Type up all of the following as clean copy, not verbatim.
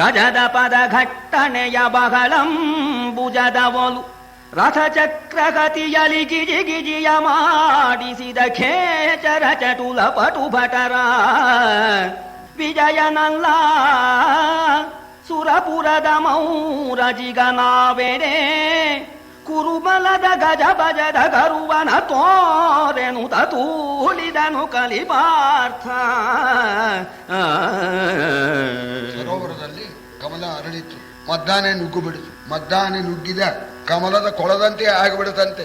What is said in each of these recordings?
ಗಜದ ಪದ ಘಟ್ಟಣೆಯ ಬಹಳಂ ಭುಜದ ಒಲು ರಥಚಕ್ರಗತಿಯಲಿ ಗಿಜಿ ಗಿಜಿಯ ಮಾಡಿಸಿದ ಖೇಚರ ಚಟುಲ ಪಟು ಭಟರ ವಿಜಯನಲ್ಲ ಸುರಪುರದ ಮೌರಜಿಗನಾವೆಡೆ ಕುರುಬಲದ ಗಜ ಬಜದ ಗರುವನ ತೋರೆನು ತೂಳಿದನು ಕಲಿಪಾರ್ಥ. ಸರೋವರದಲ್ಲಿ ಕಮಲ ಅರಳಿತು, ಮದ್ದಾನೆ ನುಗ್ಗು ಬಿಡಿತು. ಮದ್ದಾನೆ ನುಗ್ಗಿದ ಕಮಲದ ಕೊಳದಂತೆ ಆಗಿಬಿಡುತ್ತಂತೆ.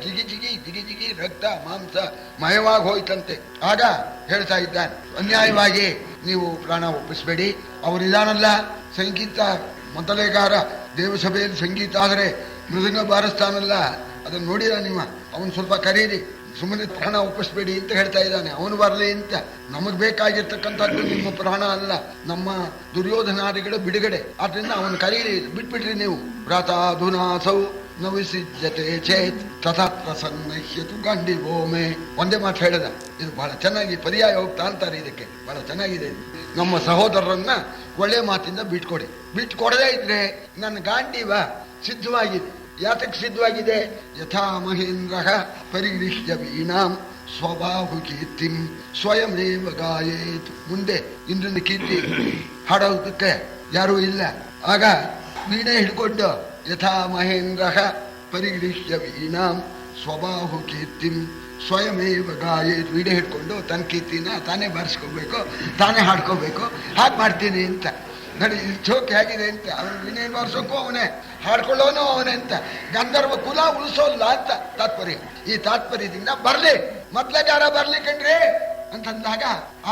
ಜಿಗಿ ಜಿಗಿ ಜಿಗಿ ಜಿಗಿ ರಕ್ತ ಮಾಂಸ ಮಯವಾಗಿ ಹೋಯ್ತಂತೆ. ಆಗ ಹೇಳ್ತಾ ಇದ್ದಾನೆ, ಅನ್ಯಾಯವಾಗಿ ನೀವು ಪ್ರಾಣ ಒಪ್ಪಿಸಬೇಡಿ. ಅವರಿದಾನಲ್ಲ ಸಂಗೀತ ಮೊದಲೇಗಾರ, ದೇವಸಭೆಯಲ್ಲಿ ಸಂಗೀತ ಆದರೆ ಮೃದಂಗ ಬಾರಿಸ್ತಾನಲ್ಲ, ಅದನ್ನು ನೋಡಿದ ನಿಮ್ಮ ಅವನು ಸ್ವಲ್ಪ ಕರೀರಿ, ಸುಮ್ಮನೆ ಪ್ರಾಣ ಒಪ್ಪಿಸ್ಬೇಡಿ ಅಂತ ಹೇಳ್ತಾ ಇದ್ದಾನೆ. ಅವನು ಬರಲಿ ಅಂತ. ನಮಗ್ ಬೇಕಾಗಿರ್ತಕ್ಕಂಥದ್ದು ನಿಮ್ಮ ಪ್ರಾಣ ಅಲ್ಲ, ನಮ್ಮ ದುರ್ಯೋಧನಾದಿಗಳ ಬಿಡುಗಡೆ. ಆದ್ರಿಂದ ಅವನು ಕರೀರಿ, ಬಿಟ್ಬಿಟ್ರಿ ನೀವು. ವ್ರಾತಾಧುನಾಸೌ ನವಿಸಿಜ್ಯತೆ ಚೇತ್ ತಥಾ ಪ್ರಸನ್ನಹ್ಯತು ಗಂಡಿ ಭೂಮೆ. ಒಂದೇ ಮಾತು ಹೇಳಿದ. ಇದು ಬಹಳ ಚೆನ್ನಾಗಿ ಪರ್ಯಾಯ ಹೋಗ್ತಾ ಅಂತಾರೆ. ಇದಕ್ಕೆ ಬಹಳ ಚೆನ್ನಾಗಿದೆ. ನಮ್ಮ ಸಹೋದರರನ್ನ ಒಳ್ಳೆ ಮಾತಿಂದ ಬಿಟ್ಕೊಡಿ. ಬಿಟ್ಕೊಡದೇ ಇದ್ರೆ ನನ್ನ ಗಾಂಡೀವ ಸಿದ್ಧವಾಗಿದೆ. ಯಾತಕ್ಕೆ ಸಿದ್ಧವಾಗಿದೆ? ಯಥಾ ಮಹೇಂದ್ರ ಪರಿಗೃಹ್ಯ ವೀಣಾಂ ಸ್ವಬಾಹು ಕೀರ್ತಿಂ ಸ್ವಯಮೇವ ಗಾಯೇತ್. ಮುಂದೆ ಇಂದ್ರನ ಕೀರ್ತಿ ಹಾಡೋದಕ್ಕೆ ಯಾರೂ ಇಲ್ಲ. ಆಗ ವೀಣೆ ಹಿಡ್ಕೊಂಡು ಯಥಾ ಮಹೇಂದ್ರ ಪರಿಗೃಹ್ಯ ವೀಣಾಂ ಸ್ವಬಾಹು ಕೀರ್ತಿಂ ಸ್ವಯಮೇವ ಗಾಯೇತ್. ವೀಣೆ ಹಿಡ್ಕೊಂಡು ತನ್ನ ಕೀರ್ತಿನ ತಾನೇ ಬಾರಿಸ್ಕೋಬೇಕು, ತಾನೇ ಹಾಡ್ಕೋಬೇಕು. ಹಾಗೆ ಮಾಡ್ತೀನಿ ಅಂತ ನೋಡಿ. ಚೋಕೆ ಆಗಿದೆ ಅಂತ. ಅವನು ವಿನಯ ಬಾರಿಸೋಕ್ಕೂ ಅವನೇ, ಹಾಡ್ಕೊಳ್ಳೋನು ಅವನೇ ಅಂತ. ಗಂಧರ್ವ ಕುಲ ಉಳಿಸೋಲ್ಲ ಅಂತ ತಾತ್ಪರ್ಯ. ಈ ತಾತ್ಪರ್ಯದಿಂದ ಬರ್ಲಿ, ಮೊದ್ಲೇ ಯಾರ ಬರ್ಲಿ ಕಣ್ರಿ ಅಂತಂದಾಗ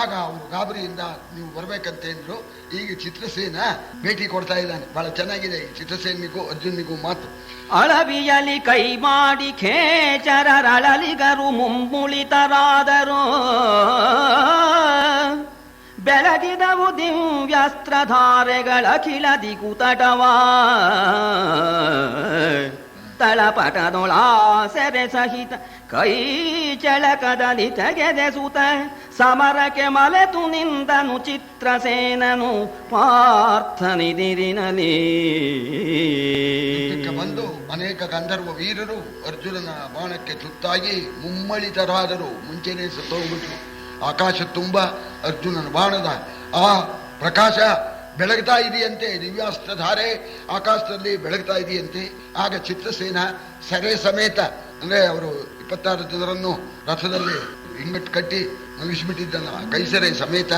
ಆಗ ಅವರು ಗಾಬರಿಯಿಂದ ನೀವು ಬರ್ಬೇಕಂತೇಂದ್ರು. ಈಗ ಚಿತ್ರಸೇನ ಭೇಟಿ ಕೊಡ್ತಾ ಇದ್ದಾನೆ. ಬಹಳ ಚೆನ್ನಾಗಿದೆ ಈ ಚಿತ್ರಸೇನಿಗೂ ಅರ್ಜುನಿಗೂ ಮಾತು. ಅಳವಿಯಲಿ ಕೈ ಮಾಡಿ ಖೇಚರರಳಿಗರು ಮುಮ್ಮುಳಿತರಾದರು. ಬೆಳಗಿದವು ದಿವ್ಯಾಸ್ತ್ರಧಾರೆಗಳ ಕಿಳದಿಗೂ ತಟವಾ. ತಳಪಟದೊಳಾಸೆರೆ ಸಹಿತ ಕೈ ಚಳಕದಲ್ಲಿ ತೆಗೆದೆಸುತ್ತ ಸಮರಕ್ಕೆ ಮಲೆತು ನಿಂದನು ಚಿತ್ರಸೇನನು ಪಾರ್ಥನಿದಿರಿನಲಿ. ಬಂದು ಅನೇಕ ಗಂಧರ್ವ ವೀರರು ಅರ್ಜುನನ ಬಾಣಕ್ಕೆ ತುತ್ತಾಗಿ ಮುಮ್ಮಳಿತರಾದರು. ಮುಂಚೆನೆ ಸತ್ತೋಗ್ಬಿಟ್ರು. ಆಕಾಶ ತುಂಬ ಅರ್ಜುನನ ಬಾಣದ ಆ ಪ್ರಕಾಶ ಬೆಳಗ್ತಾ ಇದೆಯಂತೆ. ದಿವ್ಯಾಸ್ತ್ರಧಾರೆ ಆಕಾಶದಲ್ಲಿ ಬೆಳಗ್ತಾ ಇದೆಯಂತೆ. ಆಗ ಚಿತ್ರಸೇನ ಸೆರೆ ಸಮೇತ, ಅಂದ್ರೆ ಅವರು 26 ಜನರನ್ನು ರಥದಲ್ಲಿ ಹಿಂಗಟ್ಟು ಕಟ್ಟಿ ಮಲಗಿಸ್ಬಿಟ್ಟಿದ್ದಲ್ಲ, ಕೈಸೆರೆ ಸಮೇತ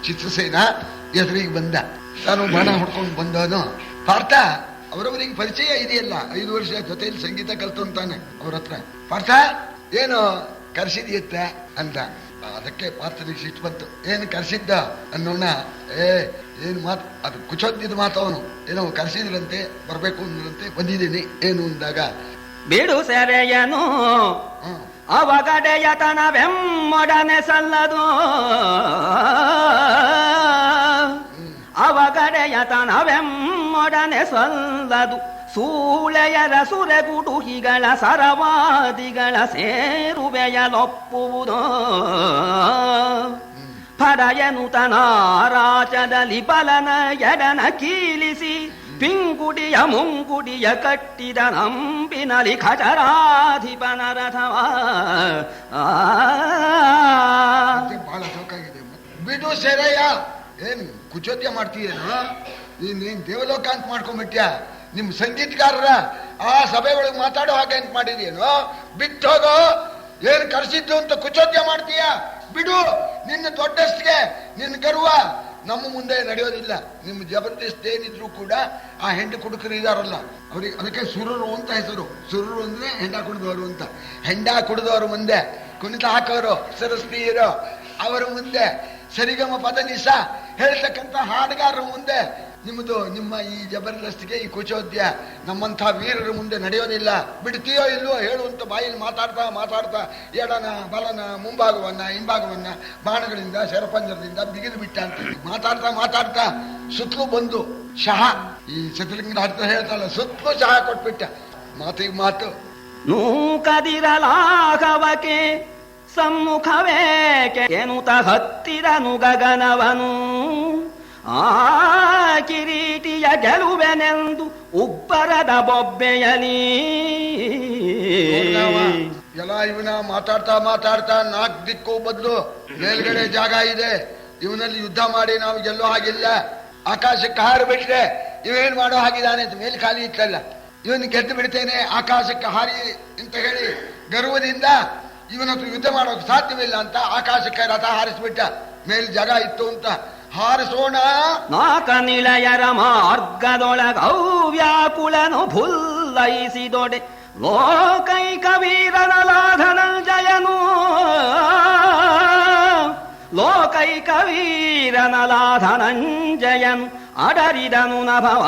ಚಿತ್ರಸೇನ ಎದುರಿಗೆ ಬಂದ. ತಾನು ಬಾಣ ಹೊಡ್ಕೊಂಡು ಬಂದವನು. ಪಾರ್ಥ ಅವರವರಿಗೆ ಪರಿಚಯ ಇದೆಯಲ್ಲ, 5 ವರ್ಷ ಜೊತೆಯಲ್ಲಿ ಸಂಗೀತ ಕಲ್ತು ಅಂತಾನೆ ಅವ್ರ ಹತ್ರ. ಪಾರ್ಥ ಏನು ಕರೆಸಿದೆಯತ್ತ ಅಂತ. ಅದಕ್ಕೆ ಪಾರ್ಥನಿಗೆ ಸಿಟ್ಟು ಬಂತು. ಏನು ಕರೆಸಿದ್ದ ಅನ್ನೋಣ. ಏನು ಮಾತು ಅದು ಕುಚೋದ್ಯದ ಮಾತು. ಅವನು ಏನೋ ಕರೆಸಿದ್ರಂತೆ, ಬರ್ಬೇಕು ಅಂದ್ರಂತೆ, ಬಂದಿದ್ದೀನಿ ಏನು ಅಂದಾಗ ಬಿಡು ಸೆರೆಯನು ಅವಗಡೆಯತನವೆಮ್ಮೊಡನೆ ಸಲ್ಲದು. ಅವಗಡೆಯತನವೆಮ್ಮೊಡನೆ ಸಲ್ಲದು. ಸೂಳೆಯರ ಸುರೆಗುಡುಹಿಗಳ ಸರವಾದಿಗಳ ಸೇರುವೆಯಲೊಪ್ಪುವುದು. ಪಡೆಯನು ತನಾರಾಚದಲ್ಲಿ ಬಲನ ಎಡನ ಕೀಲಿಸಿ ಪಿಂಗುಡಿಯ ಮುಂಗುಡಿಯ ಕಟ್ಟಿದ ನಂಬಿನಲಿ ಖಚರಾಧಿಪನ ರಥವ. ಬಹಳ ಶೋಕಾಗಿದೆ. ಬಿಡು ಸೆರೆಯ. ಏನ್ ಕುಚೋದ್ಯ ಮಾಡ್ತೀಯೇನು? ನೀನ್ ದೇವಲೋಕ ಅಂತ ಮಾಡ್ಕೊಂಡ್ಬಿಟ್ಯಾ? ನಿಮ್ ಸಂಗೀತಗಾರರ ಆ ಸಭೆ ಒಳಗೆ ಮಾತಾಡೋ ಹಾಗೆ ಅಂತ ಮಾಡಿದೇನು? ಬಿಟ್ಟು ಹೋಗೋ. ಏನ್ ಕರೆಸಿದ್ದು ಅಂತ ಕುಚೋದ್ಯ ಮಾಡ್ತೀಯ? ಬಿಡು. ನಿನ್ನ ದೊಡ್ಡಸ್ತಿಗೆ ನಿನ್ನ ಗರ್ವ ನಮ್ಮ ಮುಂದೆ ನಡೆಯೋದಿಲ್ಲ. ನಿಮ್ಮ ಜಬರ್ದಸ್ತ್ ಏನಿದ್ರು ಕೂಡ ಆ ಹೆಂಡ ಕುಡುಕರು ಇದಾರಲ್ಲ ಅವ್ರಿಗೆ, ಅದಕ್ಕೆ ಸುರರು ಅಂತ ಹೆಸರು. ಸುರರು ಅಂದ್ರೆ ಹೆಂಡ ಕುಡಿದವರು ಅಂತ. ಹೆಂಡ ಕುಡಿದವರು ಮುಂದೆ ಕುಣಿತ ಹಾಕೋರು ಸರಸ್ತ್ರೀಯರು, ಅವರ ಮುಂದೆ ಸರಿಗಮ ಪದ ನಿಸ ಹೇಳ್ತಕ್ಕಂಥ ಹಾಡುಗಾರರ ಮುಂದೆ ನಿಮ್ಮ ಈ ಜಬರ್ದಸ್ತಿಗೆ, ಈ ಕುಚೋದ್ಯ ನಮ್ಮಂಥ ವೀರರ ಮುಂದೆ ನಡೆಯೋದಿಲ್ಲ. ಬಿಡ್ತೀಯೋ ಇಲ್ವೋ ಹೇಳುವಂತ ಬಾಯಲ್ಲಿ ಮಾತಾಡ್ತಾ ಎಡನ ಬಲನ ಮುಂಭಾಗವನ್ನ ಹಿಂಭಾಗವನ್ನ ಬಾಣಗಳಿಂದ ಶರಪಂಜರದಿಂದ ಬಿಗಿದು ಬಿಟ್ಟ ಅಂತ ಮಾತಾಡ್ತಾ ಸುತ್ತಲೂ ಬಂದು ಶಹ, ಈ ಶತ್ರುಲಿಂಗನ ಹತ್ರ ಹೇಳ್ತಾಳ, ಸುತ್ತಲೂ ಶಹ ಕೊಟ್ಬಿಟ್ಟ. ಮಾತಿಗೆ ಮಾತು. ನೂಕದಿರಲಾಗವಕೆ ಸಮ್ಮುಖವೇಕೆ ಎನ್ನುತ್ತ ಹತ್ತಿರನು ಗಗನವನು. ಆ ಕಿರೀಟಿಯ ಗೆಲುವೆನೆಂದು ಉಬ್ಬರದ ಬೊಬ್ಬೆಯಲಿ ಎಲ್ಲ ಇವನ ಮಾತಾಡ್ತಾ ನಾಲ್ಕು ದಿಕ್ಕು ಬದಲು ಮೇಲ್ಗಡೆ ಜಾಗ ಇದೆ, ಇವನಲ್ಲಿ ಯುದ್ಧ ಮಾಡಿ ನಾವು ಗೆಲ್ಲೋ ಹಾಗಿಲ್ಲ. ಆಕಾಶಕ್ಕೆ ಹಾರಿ ಬಿಟ್ರೆ ಇವೇನ್ ಮಾಡೋ ಹಾಗಿದ್ದಾನೆ ಅಂತ ಮೇಲೆ ಖಾಲಿ ಇತ್ತಲ್ಲ, ಇವನ್ ಗೆದ್ದು ಬಿಡ್ತೇನೆ ಆಕಾಶಕ್ಕೆ ಹಾರಿ ಅಂತ ಹೇಳಿ ಗರ್ವದಿಂದ ಇವನತ್ರ ಯುದ್ಧ ಮಾಡೋಕೆ ಸಾಧ್ಯವಿಲ್ಲ ಅಂತ ಆಕಾಶಕ್ಕೆ ರಥ ಹಾರಿಸ್ಬಿಟ್ಟ. ಮೇಲ್ ಜಾಗ ಇತ್ತು ಅಂತ ಹಾರಿಸೋಣ. ನಾಕ ನಿಲಯರ ಮಾರ್ಗದೊಳಗೌ ವ್ಯಾಕುಲನು ಭುಲ್ಲೈಸಿದೊಡೆ ಲೋಕೈಕ ವೀರನಲಾಧನಂಜಯನು ಲೋಕೈಕ ವೀರನಲಾಧನಂಜಯನು ಅಡರಿದನು ನಭವ.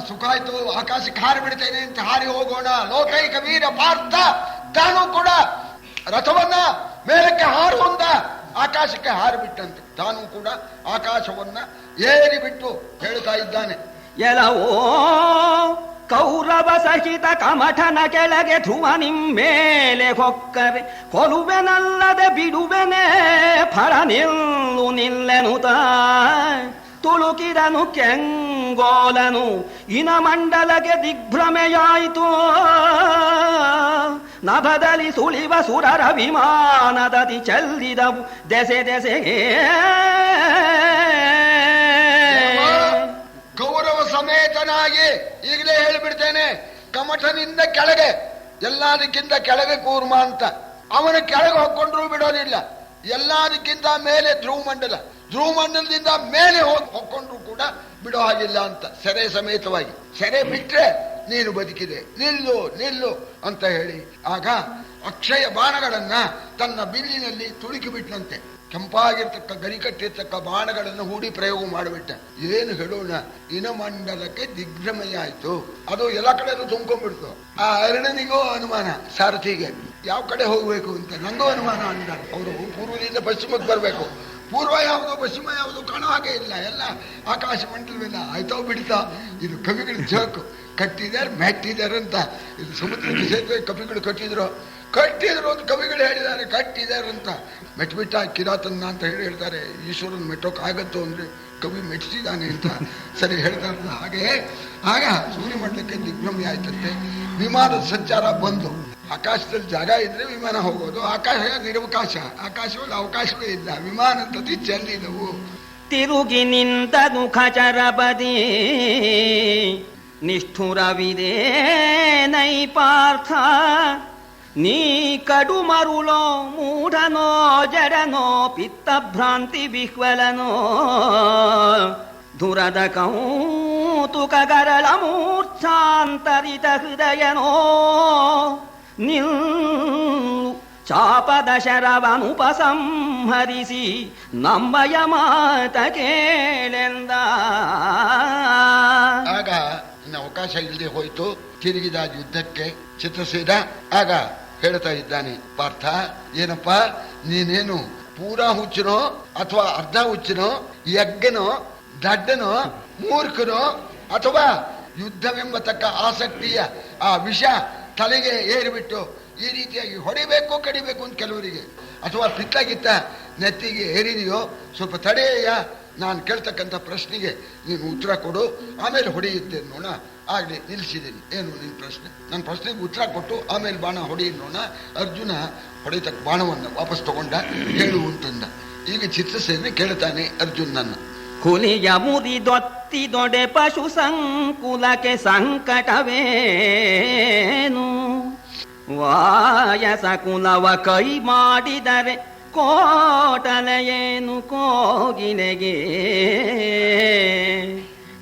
ಸುಖ ಆಯ್ತು, ಆಕಾಶಕ್ಕೆ ಹಾರಿ ಬಿಡ್ತೇನೆ ಅಂತ ಹಾರಿ ಹೋಗೋಣ. ಲೋಕೈಕ ವೀರ ಪಾರ್ಥ ತಾನು ಕೂಡ ರಥವನ್ನ ಮೇಲಕ್ಕೆ ಹಾರುವಂತ ಆಕಾಶಕ್ಕೆ ಹಾರಿಬಿಟ್ಟಂತೆ. ತಾನು ಕೂಡ ಆಕಾಶವನ್ನ ಏರಿ ಬಿಟ್ಟು ಹೇಳ್ತಾ ಇದ್ದಾನೆ, ಎಲವೋ ಕೌರವ ಸಹಿತ ಕಮಠನ ಕೆಳಗೆ ಧ್ರುವ ನಿಮ್ಮೇಲೆ ಹೊಕ್ಕರೆ ಕೊಲುವೆನಲ್ಲದೆ ಬಿಡುವೆನೆ ಫಲ ನಿಲ್ಲು ನಿಲ್ಲೆನುತ ತುಳುಕಿದನು ಕೆಂಗೋಲನು ಇನ ಮಂಡಲಗೆ ದಿಗ್ಭ್ರಮೆಯಾಯಿತು. ನಭದಲ್ಲಿ ಸುಳಿವ ಸುರರ ವಿಮಾನದದಿ ಚೆಲ್ಲಿದವು ದೆಸೆ ದೆಸೆಗೆ. ಕೌರವ ಸಮೇತನಾಗಿ ಈಗಲೇ ಹೇಳಿಬಿಡ್ತೇನೆ, ಕಮಠನಿಂದ ಕೆಳಗೆ ಎಲ್ಲದಕ್ಕಿಂತ ಕೆಳಗೆ ಕೂರ್ಮ ಅಂತ. ಅವನ ಕೆಳಗೆ ಹೊಕ್ಕೊಂಡ್ರೂ ಬಿಡೋದಿಲ್ಲ. ಎಲ್ಲದಕ್ಕಿಂತ ಮೇಲೆ ಧ್ರುವಮಂಡಲದಿಂದ ಮೇಲೆ ಹೊಕ್ಕೊಂಡ್ರು ಕೂಡ ಬಿಡೋ ಹಾಗಿಲ್ಲ ಅಂತ ಸೆರೆ ಸಮೇತವಾಗಿ. ಸೆರೆ ಬಿಟ್ರೆ ನೀನು ಬದುಕಿದೆ, ನಿಲ್ಲು ನಿಲ್ಲು ಅಂತ ಹೇಳಿ ಆಗ ಅಕ್ಷಯ ಬಾಣಗಳನ್ನ ತನ್ನ ಬಿಲ್ಲಿನಲ್ಲಿ ತುಳುಕಿ ಬಿಟ್ಟಂತೆ. ಕೆಂಪಾಗಿರ್ತಕ್ಕ ಗರಿ ಕಟ್ಟಿರ್ತಕ್ಕ ಬಾಣಗಳನ್ನು ಹೂಡಿ ಪ್ರಯೋಗ ಮಾಡಿಬಿಟ್ಟ. ಏನು ಹೇಳೋಣ, ಇನಮಂಡಲಕ್ಕೆ ದಿಗ್ಭ್ರಮೆಯ ಆಯ್ತು. ಅದು ಎಲ್ಲ ಕಡೆನೂ ತುಂಬ್ಕೊಂಡ್ಬಿಡ್ತು. ಆ ಅರಣ್ಯನಿಗೂ ಅನುಮಾನ, ಸಾರಥಿಗೆ ಯಾವ ಕಡೆ ಹೋಗ್ಬೇಕು ಅಂತ ನಂಗೂ ಅನುಮಾನ ಅಂದ. ಅವರು ಪೂರ್ವದಿಂದ ಪಶ್ಚಿಮಕ್ಕೆ ಬರಬೇಕು, ಪೂರ್ವ ಯಾವುದು ಪಶ್ಚಿಮ ಯಾವುದು ಕಾಣೋ ಹಾಗೆ ಇಲ್ಲ, ಎಲ್ಲ ಆಕಾಶ ಮಂಡಲವಿಲ್ಲ. ಆಯ್ತೋ ಬಿಡ್ತಾ, ಇದು ಕವಿಗಳ ಜೋಕು. ಕಟ್ಟಿದ್ದಾರೆ ಮೆಟ್ಟಿದ್ದಾರೆ ಅಂತ, ಇದು ಸಮುದ್ರಕ್ಕೆ ಸೇತುವೆ ಕವಿಗಳು ಕಟ್ಟಿದ್ರು ಅಂತ ಕವಿಗಳು ಹೇಳಿದ್ದಾರೆ. ಕಟ್ಟಿದ್ದಾರೆ ಅಂತ ಮೆಟ್ಬಿಟ್ಟ ಕಿರಾತನ್ನ ಅಂತ ಹೇಳ್ತಾರೆ. ಈಶ್ವರನ್ ಮೆಟ್ಟೋಕ್ ಆಗತ್ತೋ ಅಂದ್ರೆ ಕವಿ ಮೆಟ್ಟಿಸಿದಾನೆ ಅಂತ ಸರಿ ಹೇಳ್ತಾರೆ. ಹಾಗೆ ಆಗ ಸೂರ್ಯಮಂಡಲಕ್ಕೆ ದಿಗ್ಭ್ರಮೆ ಆಯ್ತಂತೆ. ವಿಮಾನದ ಸಂಚಾರ ಬಂದು, ಆಕಾಶದಲ್ಲಿ ಜಾಗ ಇದ್ರೆ ವಿಮಾನ ಹೋಗೋದು, ಆಕಾಶ ನಿರವಕಾಶ, ಆಕಾಶದಲ್ಲಿ ಅವಕಾಶವೇ ಇಲ್ಲ. ವಿಮಾನ ತತಿ ಚೆಲ್ಲಿದವು. ತಿರುಗಿ ನಿಂತನು ಖಚರಪದಿ ನಿಷ್ಠುರವಿದೆ ನೈ ಪಾರ್ಥ. ನೀ ಕಡು ಮರುಳೋ ಮೂಢನೋ ಜಡನೋ ಪಿತ್ತಭ್ರಾಂತಿ ವಿಹ್ವಲನೋ ದುರದ ಕೌತುಕ ಗರಳ ಮೂರ್ಛಾಂತರಿತ ಹೃದಯನೋ ನಿಲ್ಲು ಚಾಪದ ಶರವನುಪಸಂಹರಿಸಿ ನಮ್ಮಯ ಮಾತ ಕೇಳೆಂದ. ಆಗ ಇನ್ನು ಅವಕಾಶ ಇಲ್ಲದೆ ಹೋಯ್ತು. ತಿರುಗಿದ ಯುದ್ಧಕ್ಕೆ ಚಿತ್ರಸೇನ ಆಗ ಹೇಳ್ತಾ ಇದ್ದಾನೆ, ಪಾರ್ಥ ಏನಪ್ಪ ನೀನೇನು ಪೂರಾ ಹುಚ್ಚನೋ ಅಥವಾ ಅರ್ಧ ಹುಚ್ಚನೋ, ಯಜ್ಞನೋ ದಡ್ಡನೋ ಮೂರ್ಖನೋ, ಅಥವಾ ಯುದ್ಧವೆಂಬತಕ್ಕ ಆಸಕ್ತಿಯ ಆ ವಿಷ ತಲೆಗೆ ಏರಿಬಿಟ್ಟು ಈ ರೀತಿಯಾಗಿ ಹೊಡಿಬೇಕು ಕಡಿಬೇಕು ಅಂತ ಕೆಲವರಿಗೆ, ಅಥವಾ ಪಿತ್ತಗಿತ್ತ ನೆತ್ತಿಗೆ ಏರಿದೆಯೋ ಸ್ವಲ್ಪ ತಡೆಯ, ನಾನು ಕೇಳ್ತಕ್ಕಂಥ ಪ್ರಶ್ನೆಗೆ ನೀನು ಉತ್ತರ ಕೊಡು, ಆಮೇಲೆ ಹೊಡೆಯುತ್ತೆ ನೋಣ. ಆಗಲಿ ನಿಲ್ಲಿಸಿದ್ದೀನಿ, ಏನು ನಿನ್ನ ಪ್ರಶ್ನೆ? ನನ್ನ ಪ್ರಶ್ನೆಗೆ ಉತ್ತರ ಕೊಟ್ಟು ಆಮೇಲೆ ಬಾಣ ಹೊಡೆಯ ನೋಣ. ಅರ್ಜುನ ಹೊಡೆತಕ್ಕ ಬಾಣವನ್ನು ವಾಪಸ್ ತಗೊಂಡ, ಹೇಳು ಅಂತಂದ. ಈಗ ಚಿತ್ರಸೇನೆ ಕೇಳ್ತಾನೆ ಅರ್ಜುನನ್ನ, ಹುಲಿಯ ಮುರಿದೊತ್ತಿದೊಡೆ ಪಶು ಸಂಕುಲಕ್ಕೆ ಸಂಕಟವೇನು? ವಾಯಸ ಕುಲವ ಕೈ ಮಾಡಿದರೆ ಕೋಟಲೆಯೇನು ಕೋಗಿಲೆಗೆ?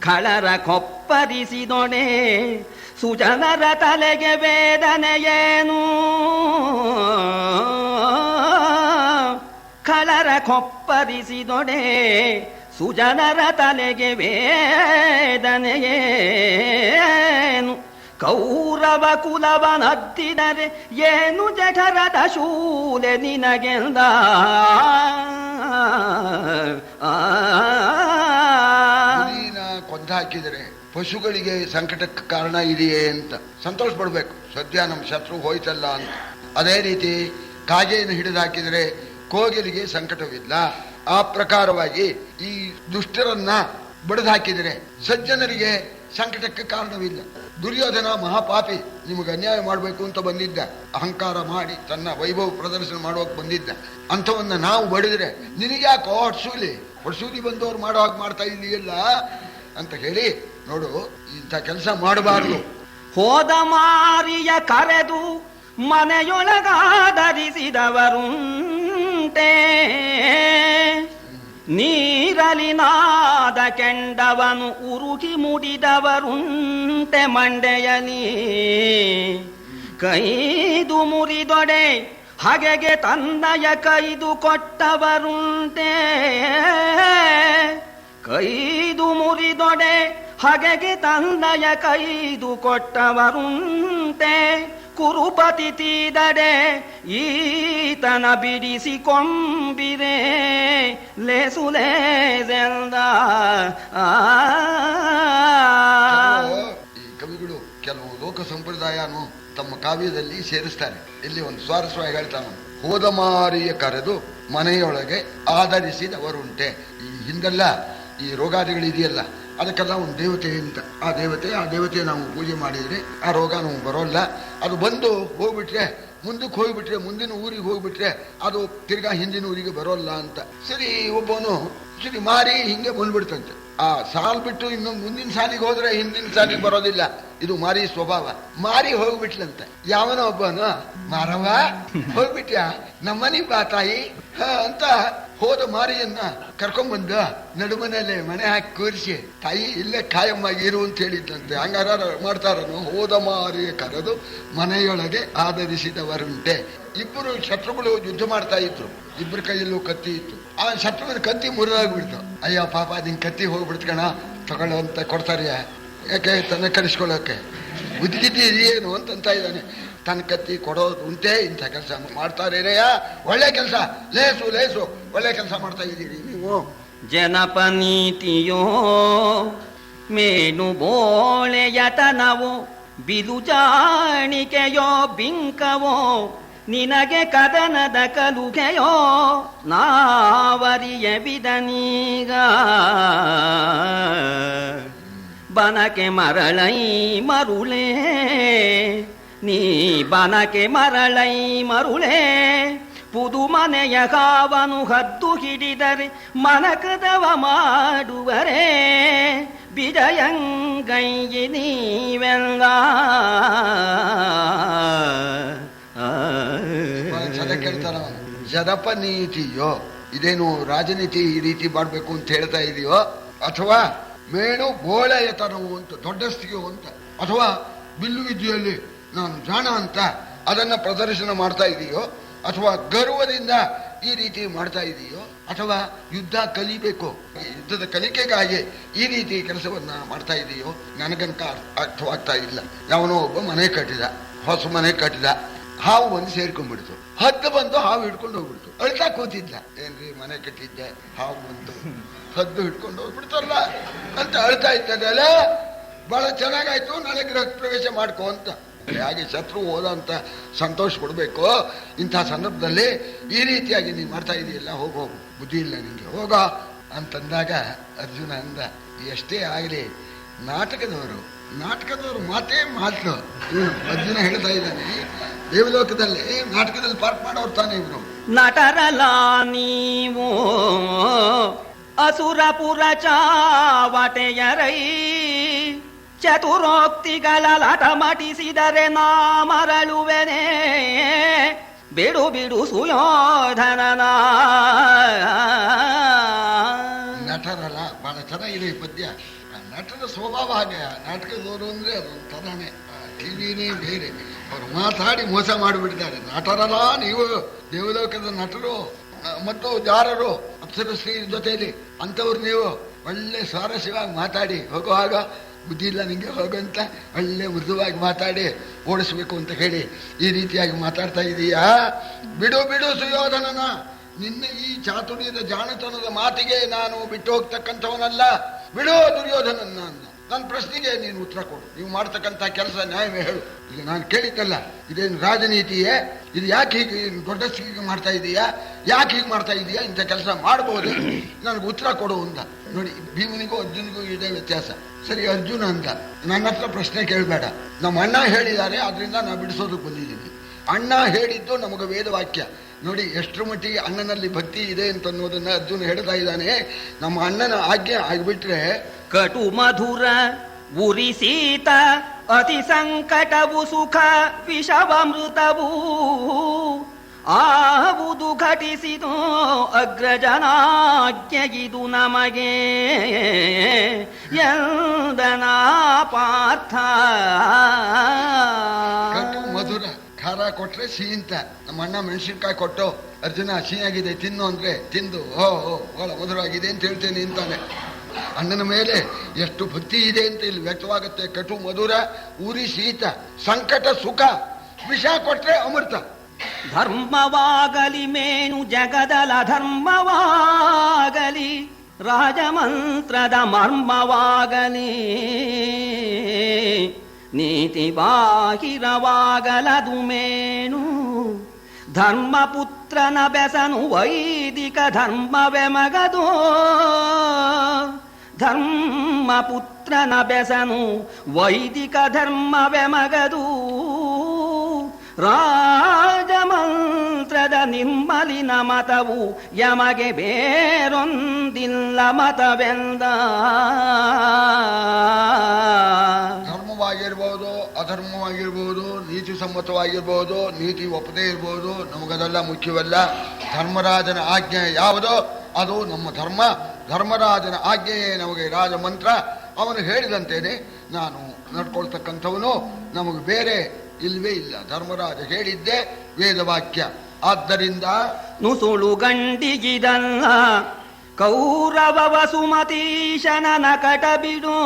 ಖಳರ ಕೊಪ್ಪರಿಸಿದೊಡೆ ಸುಜನರ ತಲೆಗೆ ವೇದನೆಯೇನು? ಖಳರ ಕೊಪ್ಪರಿಸಿದೊಡೆ ಸುಜನರ ತಲೆಗೆ ವೇದನೆಯೇನು? ಕೌರವ ಕುಲವನದ್ದಿದರೆ ಏನು ಜಠರದ ಶೂಲೆ ನಿನಗೆಂದ? ಕೊಂದು ಹಾಕಿದರೆ ಪಶುಗಳಿಗೆ ಸಂಕಟಕ್ಕೆ ಕಾರಣ ಇದೆಯೇ ಅಂತ ಸಂತೋಷ ಪಡ್ಬೇಕು. ಸದ್ಯ ನಮ್ಮ ಶತ್ರು ಹೋಯ್ತಲ್ಲ ಅಂತ. ಅದೇ ರೀತಿ ಕಾಗೆಯನ್ನು ಹಿಡಿದು ಹಾಕಿದರೆ ಕೋಗಿಲಿಗೆ ಸಂಕಟವಿಲ್ಲ. ಆ ಪ್ರಕಾರವಾಗಿ ಈ ದುಷ್ಟರನ್ನ ಬಡಿದು ಹಾಕಿದರೆ ಸಜ್ಜನರಿಗೆ ಸಂಕಟಕ್ಕೆ ಕಾರಣವಿಲ್ಲ. ದುರ್ಯೋಧನ ಮಹಾಪಾಪಿ, ನಿಮಗೆ ಅನ್ಯಾಯ ಮಾಡಬೇಕು ಅಂತ ಬಂದಿದ್ದ, ಅಹಂಕಾರ ಮಾಡಿ ತನ್ನ ವೈಭವ ಪ್ರದರ್ಶನ ಮಾಡೋಕೆ ಬಂದಿದ್ದ. ಅಂಥವನ್ನ ನಾವು ಬಡಿದ್ರೆ ನಿನಗ್ಯಾಕೋ ಹೊಡ್ಸೂಲಿ ಬಂದವ್ರು ಮಾಡೋ ಹಾಗೆ ಮಾಡ್ತಾ ಇದೆಯಲ್ಲ ಅಂತ ಹೇಳಿ ನೋಡು, ಇಂಥ ಕೆಲಸ ಮಾಡಬಾರ್ದು. ಹೋದ ಮಾರಿಯ ಕರೆದು ಮನೆಯೊಳಗಾದರಿಸಿದವರುಂಟೆ, ನೀರಲಿನಾದ ಕೆಂಡವನು ಉರುಗಿ ಮುಡಿದವರುಂಟೆ ಮಂಡೆಯಲಿ. ಕೈದು ಮುರಿದೊಡೆ ಹಗೆಗೆ ತಂದಯ ಕೈದು ಕೊಟ್ಟವರುಂಟೆ, ಕೈದು ಮುರಿದೊಡೆ ಹಗೆಗೆ ತಂದಯ ಕೈದು ಕೊಟ್ಟವರುಂಟೆ. ಕುರುಪತಿ ತೀದಡೆ ಈತನ ಬಿಡಿಸಿಕೊಂಬಿರೆ ಲೇಸುಲೇಸೆಂದ. ಈ ಕವಿಗಳು ಕೆಲವು ಲೋಕ ಸಂಪ್ರದಾಯನು ತಮ್ಮ ಕಾವ್ಯದಲ್ಲಿ ಸೇರಿಸ್ತಾರೆ. ಇಲ್ಲಿ ಒಂದು ಸ್ವಾರಸ್ಯವಾಗಿ ಹೇಳ್ತಾನೆ, ಹೋದ ಮಾರಿಯ ಕರೆದು ಮನೆಯೊಳಗೆ ಆಧರಿಸಿದವರುಂಟೆ. ಈ ಹಿಂದೆಲ್ಲ ಈ ರೋಗಾದಿಗಳಿದೆಯಲ್ಲ, ಅದಕ್ಕೆಲ್ಲ ಒಂದು ದೇವತೆ ಅಂತ, ಆ ದೇವತೆ ನಾವು ಪೂಜೆ ಮಾಡಿದ್ರೆ ಆ ರೋಗ ನಾವು ಬರೋಲ್ಲ. ಅದು ಬಂದು ಹೋಗ್ಬಿಟ್ರೆ, ಮುಂದಕ್ಕೆ ಹೋಗ್ಬಿಟ್ರೆ, ಮುಂದಿನ ಊರಿಗೆ ಹೋಗ್ಬಿಟ್ರೆ ಅದು ತಿರ್ಗಾ ಹಿಂದಿನ ಊರಿಗೆ ಬರೋಲ್ಲ ಅಂತ. ಸರಿ, ಒಬ್ಬನು ಸರಿ ಮಾರಿ ಹಿಂಗೆ ಬಂದ್ಬಿಡ್ತಂತೆ. ಆ ಸಾಲ್ ಬಿಟ್ಟು ಇನ್ನು ಮುಂದಿನ ಸಾಲಿಗೆ ಹೋದ್ರೆ ಹಿಂದಿನ ಸಾಲಿಗೆ ಬರೋದಿಲ್ಲ. ಇದು ಮಾರಿ ಸ್ವಭಾವ. ಮಾರಿ ಹೋಗ್ಬಿಟ್ಲಂತೆ. ಯಾವನೋ ಒಬ್ಬನು, ಮಾರವ ಹೋಗ್ಬಿಟ್ಯಾ, ನಮ್ಮನಿ ಬಾ ತಾಯಿ ಅಂತ ಹೋದ ಮಾರಿಯನ್ನ ಕರ್ಕೊಂಡ್ಬಂದ ನಡುಮನೆಯಲ್ಲೇ ಮನೆ ಹಾಕಿ ಕೂರಿಸಿ, ತಾಯಿ ಇಲ್ಲೇ ಕಾಯಮ್ಮಾಗಿ ಇರು ಅಂತ ಹೇಳಿದ್ದಂತೆ. ಹಂಗಾರ ಮಾಡ್ತಾರನು. ಹೋದ ಮಾರಿಯ ಕರೆದು ಮನೆಯೊಳಗೆ ಆಧರಿಸಿದವರುಂಟೆ. ಇಬ್ಬರು ಶತ್ರುಗಳು ಯುದ್ಧ ಮಾಡ್ತಾ ಇದ್ರು, ಇಬ್ಬರ ಕೈಯಲ್ಲೂ ಕತ್ತಿ ಇತ್ತು. ಆ ಶತ್ರುವಿನ ಕತ್ತಿ ಮುರಿದಾಗ್ಬಿಡ್ತು. ಅಯ್ಯ ಪಾಪ, ನಿನ್ ಕತ್ತಿ ಹೋಗ್ಬಿಡ್ತು ಕಣ, ತಗೊಳ್ಳೋ ಅಂತ ಕೊಡ್ತಾರೆ. ಯಾಕೆ? ತನ್ನ ಕಲಿಸ್ಕೊಳ್ಳೋಕೆ. ಬುದ್ಧಿಗಿದ್ದೇನು ಅಂತ ಇದ್ದಾನೆ. ತನ್ನ ಕತ್ತಿ ಕೊಡೋದು ಉಂಟೆ. ಇಂಥ ಕೆಲಸ ಮಾಡ್ತಾರೇನೆಯ? ಒಳ್ಳೆ ಕೆಲಸ, ಲೇಸು ಒಳ್ಳೆ ಕೆಲಸ ಮಾಡ್ತಾ ಇದ್ದೀರಿ ನೀವು. ಜನಪನೀತಿಯೋ ಮೇನು ಬೋಳೆಯತನವೋ ಬಿಲುಜಾಣಿಕೆಯೋ ಬಿಂಕವೋ ನಿನಗೆ ಕದನದ ಕಲುಗೆಯೋ ನಾವರಿಯ ಬಿದನೀಗ. ಬನಕೆ ಮರಳೈ ಮರುಳೇ ನೀ ಬನಕೆ ಮರಳೈ ಮರುಳೇ. ಪುದು ಮನೆಯ ಕಾವನು ಹದ್ದು ಹಿಡಿದರೆ ಮನಕದವ ಮಾಡುವರೇ ಬಿಜಯಂಗೈಯಿ ನೀವೆಲ್ಲ. ಕೇಳ್ತಾನ, ಜದಪ ನೀತಿಯೋ, ಇದೇನು ರಾಜನೀತಿ ಈ ರೀತಿ ಮಾಡ್ಬೇಕು ಅಂತ ಹೇಳ್ತಾ ಇದೆಯೋ, ಅಥವಾ ಮೇಣು ಬೋಳೆಯತನವು ಅಂತ ದೊಡ್ಡಸ್ತಿಗೆ ಅಂತ, ಅಥವಾ ಬಿಲ್ಲು ವಿದ್ಯೆಯಲ್ಲಿ ನಾನು ಜಾಣ ಅಂತ ಅದನ್ನ ಪ್ರದರ್ಶನ ಮಾಡ್ತಾ ಇದೆಯೋ, ಅಥವಾ ಗರ್ವದಿಂದ ಈ ರೀತಿ ಮಾಡ್ತಾ ಇದೆಯೋ, ಅಥವಾ ಯುದ್ಧ ಕಲಿಬೇಕು, ಯುದ್ಧದ ಕಲಿಕೆಗಾಗಿ ಈ ರೀತಿ ಕೆಲಸವನ್ನ ಮಾಡ್ತಾ ಇದೆಯೋ ನನಗಂತ ಅರ್ಥವಾಗ್ತಾ ಇಲ್ಲ. ಯಾವನೋ ಒಬ್ಬ ಮನೆ ಕಟ್ಟಿದ, ಹೊಸ ಮನೆ ಕಟ್ಟಿದ, ಹಾವು ಬಂದು ಸೇರ್ಕೊಂಡ್ಬಿಡ್ತು. ಹದ್ದು ಬಂದು ಹಾವು ಹಿಡ್ಕೊಂಡು ಹೋಗ್ಬಿಡ್ತು. ಅಳ್ತಾ ಕೂತಿದ್ದ, ಏನ್ರಿ ಮನೆ ಕಟ್ಟಿದ್ದೆ, ಹಾವು ಬಂತು ಹದ್ದು ಹಿಡ್ಕೊಂಡು ಹೋಗ್ಬಿಡ್ತಲ್ಲ ಅಂತ ಅಳ್ತಾ ಇದ್ದಲ್ಲ. ಬಹಳ ಚೆನ್ನಾಗಾಯ್ತು, ನಾಳೆ ಗೃಹ ಪ್ರವೇಶ ಮಾಡ್ಕೋ ಅಂತ. ಹಾಗೆ ಶತ್ರು ಹೋದ ಅಂತ ಸಂತೋಷ ಕೊಡ್ಬೇಕು. ಇಂಥ ಸಂದರ್ಭದಲ್ಲಿ ಈ ರೀತಿಯಾಗಿ ನೀನು ಮಾಡ್ತಾ ಇದೆಯಲ್ಲ, ಹೋಗು ಬುದ್ಧಿ ಇಲ್ಲ ನಿಂಗೆ, ಹೋಗ ಅಂತಂದಾಗ ಅರ್ಜುನ ಅಂದ, ಎಷ್ಟೇ ಆಗಲಿ ನಾಟಕದವರು ಮಾತೇ ಮಾತು. ಅರ್ಜುನ ಹೇಳ್ತಾ ಇದ್ದಾನೆ, ದೇವಲೋಕದಲ್ಲಿ ನಾಟಕದಲ್ಲಿ ಪಾರ್ಟ್ ಮಾಡೋರು ತಾನೆ ಇವರು. ನಟರಲ ನೀವು ಅಸುರಪುರ ಚಾವಟೆಯರೈ ಚತುರೋಕ್ತಿಗಳ ಲಟ ಮಟಿಸಿದರೆ ನಾ ಮರಳುವೆನೆ ಬಿಡು ಬಿಡು ಸುಯೋಧನನ. ನಟರಲ್ಲ, ಬಹಳ ಚೆನ್ನಾಗಿದೆ ಈ ಪದ್ಯ. ನಟನ ಸ್ವಭಾವ ಹಾಗೆ. ನಾಟಕದವರು ಅಂದ್ರೆ ಅದೊಂದು ತರನೇ, ಟಿವಿನೇ ಬೇರೆ. ಅವರು ಮಾತಾಡಿ ಮೋಸ ಮಾಡಿಬಿಟ್ಟಿದ್ದಾರೆ. ನಟರಲ್ಲ ನೀವು, ದೇವಲೋಕದ ನಟರು ಮತ್ತು ಜಾರರು ಅಪ್ಸರಶ್ರೀ ಜೊತೆಯಲ್ಲಿ ಅಂಥವ್ರು ನೀವು ಒಳ್ಳೆ ಸ್ವಾರಸ್ಯವಾಗಿ ಮಾತಾಡಿ ಹೋಗುವಾಗ ಬುದ್ಧಿ ಇಲ್ಲ ನಿಂಗೆ ಹೋಗಂತ ಒಳ್ಳೆ ಮೃದುವಾಗಿ ಮಾತಾಡಿ ಓಡಿಸ್ಬೇಕು ಅಂತ ಹೇಳಿ ಈ ರೀತಿಯಾಗಿ ಮಾತಾಡ್ತಾ ಇದೀಯಾ. ಬಿಡು ಬಿಡು ಸುಯೋಧನನ, ನಿನ್ನ ಈ ಚಾತುರ್ಯದ ಜಾಣತನದ ಮಾತಿಗೆ ನಾನು ಬಿಟ್ಟು ಹೋಗ್ತಕ್ಕಂಥವನಲ್ಲ. ಬಿಡು ದುರ್ಯೋಧನನ್ನ. ನನ್ನ ಪ್ರಶ್ನೆಗೆ ನೀನು ಉತ್ತರ ಕೊಡು. ನೀವು ಮಾಡ್ತಕ್ಕಂಥ ಕೆಲಸ ನ್ಯಾಯವೇ ಹೇಳು. ಈಗ ನಾನು ಕೇಳಿದ್ದಲ್ಲ, ಇದೇನು ರಾಜನೀತಿಯೇ? ಇದು ಯಾಕೆ ಹೀಗೆ ದೊಡ್ಡ ಹೀಗೆ ಮಾಡ್ತಾ ಇದೀಯಾ? ಯಾಕೆ ಹೀಗೆ ಮಾಡ್ತಾ ಇದೀಯಾ? ಇಂಥ ಕೆಲಸ ಮಾಡಬಹುದು, ನನಗೆ ಉತ್ತರ ಕೊಡು ಅಂತ. ನೋಡಿ, ಭೀಮನಿಗೂ ಅರ್ಜುನಿಗೂ ಇದೇ ವ್ಯತ್ಯಾಸ. ಸರಿ, ಅರ್ಜುನ ಅಂತ ನನ್ನ ಹತ್ರ ಪ್ರಶ್ನೆ ಕೇಳಬೇಡ. ನಮ್ಮ ಅಣ್ಣ ಹೇಳಿದ್ದಾರೆ, ಅದರಿಂದ ನಾನು ಬಿಡಿಸೋದಕ್ಕೆ ಬಂದಿದ್ದೀನಿ. ಅಣ್ಣ ಹೇಳಿದ್ದು ನಮಗೆ ವೇದವಾಕ್ಯ. ನೋಡಿ ಎಷ್ಟರ ಮಟ್ಟಿಗೆ ಅಣ್ಣನಲ್ಲಿ ಭಕ್ತಿ ಇದೆ ಅಂತ ಅನ್ನೋದನ್ನ ಅರ್ಜುನ ಹೇಳ್ತಾ ಇದ್ದಾನೆ. ನಮ್ಮ ಅಣ್ಣನ ಆಜ್ಞೆ ಆಗಿಬಿಟ್ರೆ ಕಟು ಮಧುರ ಉರಿಸೀತ ಅತಿ ಸಂಕಟವು ಸುಖ ವಿಷವಮೃತವು ಆವುದು ಘಟಿಸಿದು ಅಗ್ರಜನಾಜ್ಞೆಗಿದು ನಮಗೆ ಎಂದನಾ ಪಾರ್ಥ. ಕಟು ಮಧುರ, ಖಾರ ಕೊಟ್ರೆ ಸಿಹಿ ಅಂತ. ನಮ್ಮ ಅಣ್ಣ ಮೆಣಸಿನ್ಕಾಯಿ ಕೊಟ್ಟು ಅರ್ಜುನ ಸಿಹಿಯಾಗಿದೆ ತಿನ್ನು ಅಂದ್ರೆ ತಿಂದು ಬಹಳ ಮಧುರವಾಗಿದೆ ಅಂತ ಹೇಳ್ತೇನೆ ಅಂತಾನೆ. ಅಣ್ಣನ ಮೇಲೆ ಎಷ್ಟು ಭಕ್ತಿ ಇದೆ ಅಂತ ಇಲ್ಲಿ ವ್ಯಕ್ತವಾಗುತ್ತೆ. ಕಟು ಮಧುರ, ಉರಿ ಶೀತ, ಸಂಕಟ ಸುಖ, ವಿಷ ಕೊಟ್ರೆ ಅಮೃತ. ಧರ್ಮವಾಗಲಿ ಮೇನು ಜಗದಲ ಧರ್ಮವಾಗಲಿ, ರಾಜಮಂತ್ರದ ಮರ್ಮವಾಗಲಿ, ನೀತಿ ಬಾಹಿರವಾಗಲದು ಮೇನು. ಧರ್ಮಪುತ್ರನ ಬೆಸನು ವೈದಿಕ ಧರ್ಮವೇ ಮಗದು, ಧರ್ಮಪುತ್ರನ ಬೆಸನು ವೈದಿಕ ಧರ್ಮವೇ ಮಗದು. ರಾಜಮಂತ್ರದ ನಿರ್ಮಲಿನ ಮತವು ಯಮಗೆ ಬೇರೊಂದಿಲ್ಲ ಮತವೆಂದ. ಧರ್ಮವಾಗಿರ್ಬೋದು, ಅಧರ್ಮವಾಗಿರ್ಬೋದು, ನೀತಿ ಸಮ್ಮತವಾಗಿರ್ಬೋದು, ನೀತಿ ಒಪ್ಪದೇ ಇರ್ಬೋದು, ನಮಗದೆಲ್ಲ ಮುಖ್ಯವಲ್ಲ. ಧರ್ಮರಾಜನ ಆಜ್ಞೆ ಯಾವುದೋ ಅದು ನಮ್ಮ ಧರ್ಮ. ಧರ್ಮರಾಜನ ಆಜ್ಞೆಯೇ ನಮಗೆ ರಾಜಮಂತ್ರ. ಅವನು ಹೇಳಿದಂತೇನೆ ನಾನು ನಡ್ಕೊಳ್ತಕ್ಕಂಥವನು. ನಮಗೆ ಬೇರೆ ಇಲ್ವೇ ಇಲ್ಲ. ಧರ್ಮರಾಜ ಹೇಳಿದ್ದೆ ವೇದವಾಕ್ಯ. ಆದ್ದರಿಂದ ನುಸುಳು ಗಂಡಿಗಿದಲ್ಲ ಕೌರವ ವಸುಮತೀಶನ ನಕಟ ಬಿಡು,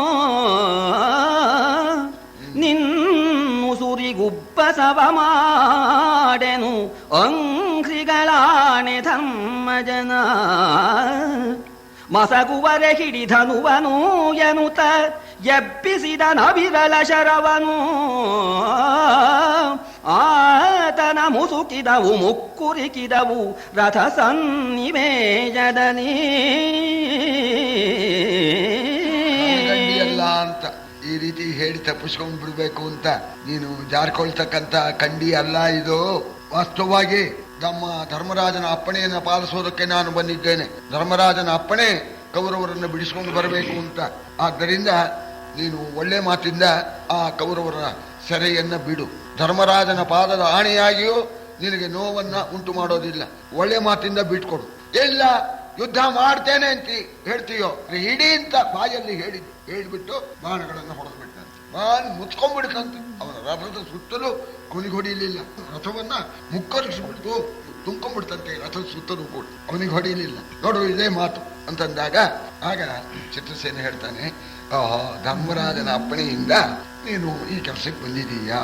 ನಿನ್ನುಸುರಿಗುಬ್ಬಸವ ಮಾಡೆನು ಅಂಗ್ರಿಗಳಾಣೆ ಧರ್ಮಜನ. ಮಸಗುವರೆ ಹಿಡಿಧನುವನು ಎನುತ ಎಬ್ಬಿಸಿದ ನವಿರಳ ಶರವನು, ಆತನ ಮುಸುಕಿದವು ಮುಕ್ಕುರಿಕಿದವು ರಥ ಸನ್ನಿವೇಶದಲ್ಲಿ. ಅಲ್ಲ ಅಂತ ಈ ರೀತಿ ಹೇಳಿ ತಪ್ಪಿಸ್ಕೊಂಡು ಬಿಡ್ಬೇಕು ಅಂತ ನೀನು ಜಾರ್ಕೊಳ್ತಕ್ಕಂಥ ಕಂಡಿ ಅಲ್ಲ ಇದು. ವಾಸ್ತವವಾಗಿ ನಮ್ಮ ಧರ್ಮರಾಜನ ಅಪ್ಪಣೆಯನ್ನು ಪಾಲಿಸೋದಕ್ಕೆ ನಾನು ಬಂದಿದ್ದೇನೆ. ಧರ್ಮರಾಜನ ಅಪ್ಪಣೆ ಕೌರವರನ್ನು ಬಿಡಿಸಿಕೊಂಡು ಬರಬೇಕು ಅಂತ. ಆದ್ದರಿಂದ ನೀನು ಒಳ್ಳೆ ಮಾತಿಂದ ಆ ಕೌರವರ ಸೆರೆಯನ್ನ ಬಿಡು. ಧರ್ಮರಾಜನ ಪಾದದ ಆಣೆಯಾಗಿಯೂ ನಿನಗೆ ನೋವನ್ನ ಉಂಟು ಮಾಡೋದಿಲ್ಲ. ಒಳ್ಳೆ ಮಾತಿಂದ ಬಿಟ್ಕೊಡು. ಎಲ್ಲ ಯುದ್ಧ ಮಾಡ್ತೇನೆ ಅಂತ ಹೇಳ್ತೀಯೋ ಹಿಡಿ ಅಂತ ಬಾಯಲ್ಲಿ ಹೇಳಿಬಿಟ್ಟು ಬಾಣಗಳನ್ನು ಹೊಡೆದು ಬಿಟ್ಟಂತೆ. ಬಾಣ್ ಮುಚ್ಕೊಂಡ್ಬಿಡ್ತಂತೆ. ಅವನ ರಥದ ಸುತ್ತಲೂ ಕೊನೆಗೆ ಹೊಡಿಲಿಲ್ಲ. ರಥವನ್ನ ಮುಕ್ಕರಿಸ್ಬಿಡ್ತು, ತುಂಬ್ಕೊಂಡ್ಬಿಡ್ತಂತೆ ರಥದ ಸುತ್ತಲೂ ಕೂಡ. ಅವನಿಗೆ ಹೊಡಿಲಿಲ್ಲ. ನೋಡು ಇದೇ ಮಾತು ಅಂತಂದಾಗ ಆಗ ಚಿತ್ರಸೇನ ಹೇಳ್ತಾನೆ, ಧರ್ಮರಾಜನ ಅಪ್ಪಣೆಯಿಂದ ನೀನು ಈ ಕೆಲಸಕ್ಕೆ ಬಂದಿದೀಯಾ?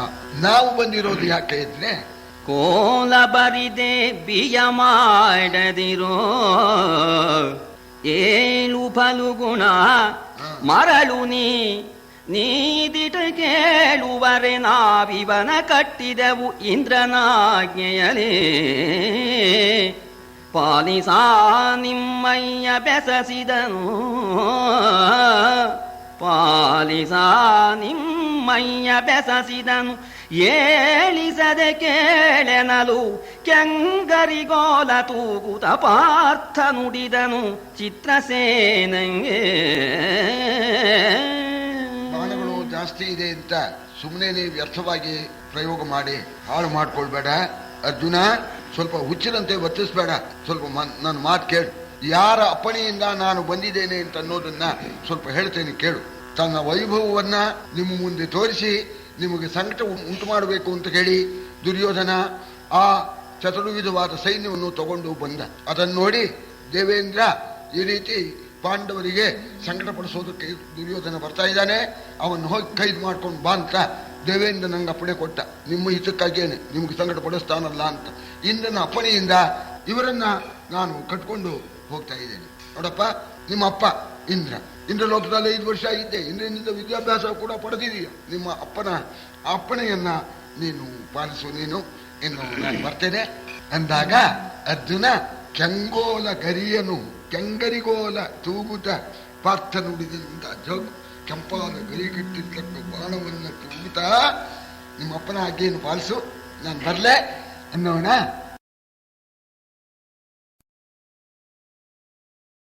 ನಾವು ಬಂದಿರೋದು ಯಾಕೆ ಇದ್ರೆ ಕೋಲ ಬರಿದೆ ಬಿಯ ಮಾಡದಿರೋ ಏಳು ಫಲುಗುಣ ಮರಳು ನೀದಿಟ ಕೇಳುವರೆ ನಾವಿವನ ಕಟ್ಟಿದೆವು ಇಂದ್ರನಾಜ್ಞೆಯಲೇ. ಪಾಲಿಸ ನಿಮ್ಮಯ್ಯ ಬೆಸಸಿದನು, ಪಾಲಿಸ ನಿಮ್ಮಯ್ಯ ಬೆಸಸಿದನು. ಏಳಿಸದೆ ಕೇಳೆನಲು ಕೆಂಗರಿಗೋಲ ತೂಗುತ ಪಾರ್ಥ ನುಡಿದನು ಚಿತ್ರಸೇನಂಗೆ. ಬಾಣಗಳು ಜಾಸ್ತಿ ಇದೆ ಅಂತ ಸುಮ್ಮನೆ ನೀವು ವ್ಯರ್ಥವಾಗಿ ಪ್ರಯೋಗ ಮಾಡಿ ಹಾಳು ಮಾಡ್ಕೊಳ್ಬೇಡ ಅರ್ಜುನ. ಸ್ವಲ್ಪ ಹುಚ್ಚಿನಂತೆ ವರ್ತಿಸ್ಬೇಡ. ಸ್ವಲ್ಪ ನನ್ನ ಮಾತು ಕೇಳು. ಯಾರ ಅಪ್ಪಣೆಯಿಂದ ನಾನು ಬಂದಿದ್ದೇನೆ ಅಂತ ಅನ್ನೋದನ್ನ ಸ್ವಲ್ಪ ಹೇಳ್ತೇನೆ ಕೇಳು. ತನ್ನ ವೈಭವವನ್ನ ನಿಮ್ಮ ಮುಂದೆ ತೋರಿಸಿ ನಿಮಗೆ ಸಂಕಟ ಉಂಟು ಮಾಡಬೇಕು ಅಂತ ಹೇಳಿ ದುರ್ಯೋಧನ ಆ ಚತುರ್ವಿಧವಾದ ಸೈನ್ಯವನ್ನು ತಗೊಂಡು ಬಂದ. ಅದನ್ನು ನೋಡಿ ದೇವೇಂದ್ರ ಈ ರೀತಿ ಪಾಂಡವರಿಗೆ ಸಂಕಟ ಪಡಿಸೋದಕ್ಕೆ ದುರ್ಯೋಧನ ಬರ್ತಾ ಇದ್ದಾನೆ, ಅವನು ಹೋಗಿ ಕೈದು ಮಾಡ್ಕೊಂಡು ಬಾ ಅಂತ ದೇವೇಂದ್ರ ನಂಗೆ ಅಪ್ಪಣೆ ಕೊಟ್ಟ. ನಿಮ್ಮ ಹಿತಕ್ಕಾಗೇನೆ ನಿಮ್ಗೆ ಸಂಕಟ ಪಡಿಸ್ತಾನಲ್ಲ ಅಂತ. ಇಂದ್ರನ ಅಪ್ಪಣೆಯಿಂದ ಇವರನ್ನ ನಾನು ಕಟ್ಕೊಂಡು ಹೋಗ್ತಾ ಇದ್ದೇನೆ. ನೋಡಪ್ಪ, ನಿಮ್ಮ ಅಪ್ಪ ಇಂದ್ರಲೋಕದಲ್ಲಿ 5 ವರ್ಷ ಇದ್ದೆ. ಇಂದ್ರನಿಂದ ವಿದ್ಯಾಭ್ಯಾಸ ಕೂಡ ಪಡೆದಿದೀಯ. ನಿಮ್ಮ ಅಪ್ಪನ ಅಪ್ಪಣೆಯನ್ನ ನೀನು ಪಾಲಿಸು. ನೀನು ಇನ್ನು ನಾನು ಬರ್ತೇನೆ ಅಂದಾಗ ಅರ್ಜುನ ಕೆಂಗೋಲ ಗರಿಯನು ಕೆಂಗರಿಗೋಲ ತೂಗುತ ಪಾರ್ಥ ನುಡಿದಿಂದ ಜೋಗು ಕೆಂಪಾದ ಗರಿ ಕಟ್ಟಿರ್ತಕ್ಕ ಬಾಣವನ್ನು ತೂಗುತ್ತಾ ನಿಮ್ಮ ಅಪ್ಪನ ಆಜ್ಞೆಯನ್ನು ಪಾಲಿಸು, ನಾನು ಬರ್ಲೆ ಅನ್ನೋಣ.